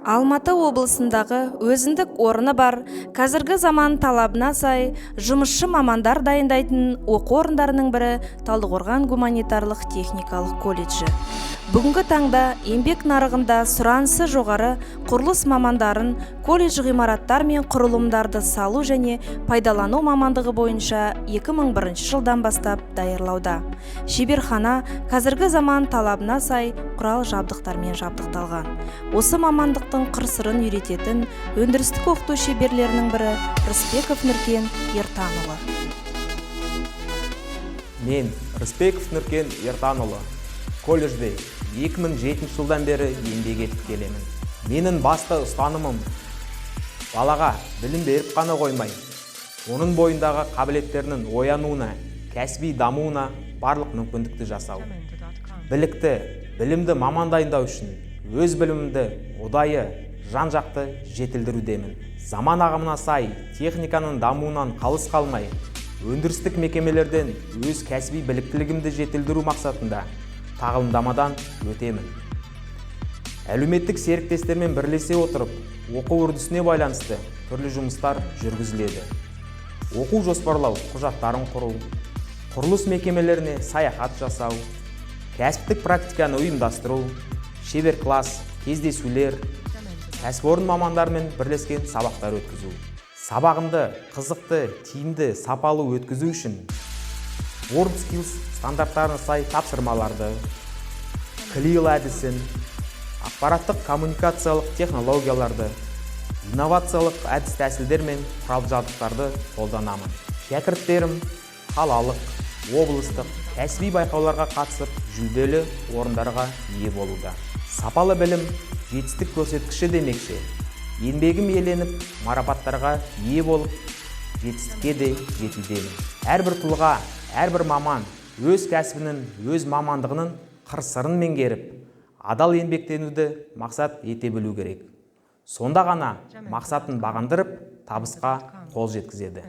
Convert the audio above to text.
Алматы облысындағы өзіндік орны бар, қазіргі заман талабына сай жұмысшы мамандар дайындайтын оқу орындарының бірі Талдықорған гуманитарлық техникалық колледжі. Бүгінгі таңда еңбек нарығында сұранысы жоғары құрылыс мамандарын колледж ғимараттар мен құрылымдарды салу және пайдалану мамандығы бойынша 2001 жылдан бастап даярлауда. Шеберхана қазіргі заман талабына сай құрал жабдықтармен жабдықталған. Осы мамандықтың қыр-сырын үйрететін өндірістік оқыту шеберлерінің бірі Рысбеков Нұркен Ертанұлы. Мен Рысбеков Нұркен Ертанұлы. Колледжде 2007 жылдан бері еңбек етіп келемін. Менің басты ұстанымым балаға білім беріп қана қоймай, оның бойындағы қабілеттерінің оянуына, кәсіби дамуына барлық мүмкіндікті жасау. Білікті, білімді маман дайындау үшін өз білімімді ұдайы жан-жақты жетілдірудемін. Заман ағымына сай техниканың дамуынан қалыс қалмай, өндірістік мекемелерден өз кәсіби біліктілігімді жетілдіру мақсатында тағылымдамадан өтемін. Әлеуметтік серіктестермен бірлесе отырып, оқу үрдісіне байланысты түрлі жұмыстар жүргізіледі. Оқу жоспарлау құжаттарын құру, құрылыс мекемелеріне саяхат жасау, кәсіптік практиканы ұйымдастыру, шебер класс, кездесулер, кәсіпорын мамандармен бірлескен сабақтар өткізу. Сабағымды қызықты, тиімді, сапалы өткізу үшін WorldSkills стандарттарына сай тапсырмаларды, Clil әдісін, ақпараттық коммуникациялық технологияларды, инновациялық әдіс-тәсілдер мен құрал-жабдықтарды қолданамын. Шәкірттерім қалалық, облыстық, кәсіби байқауларға қатысып, жүлделі орындарға ие болуда. Сапалы білім жетістік көрсеткіші демекші. Еңбегім еленіп, марапаттарға ие болып, жетістікке де жетілдемін. Әрбір тұлға, әрбір маман өз кәсібінің, өз мамандығының қыр-сырын меңгеріп, адал еңбектенуді мақсат ете білу керек. Сонда ғана мақсатын бағындырып, табысқа қол жеткізеді.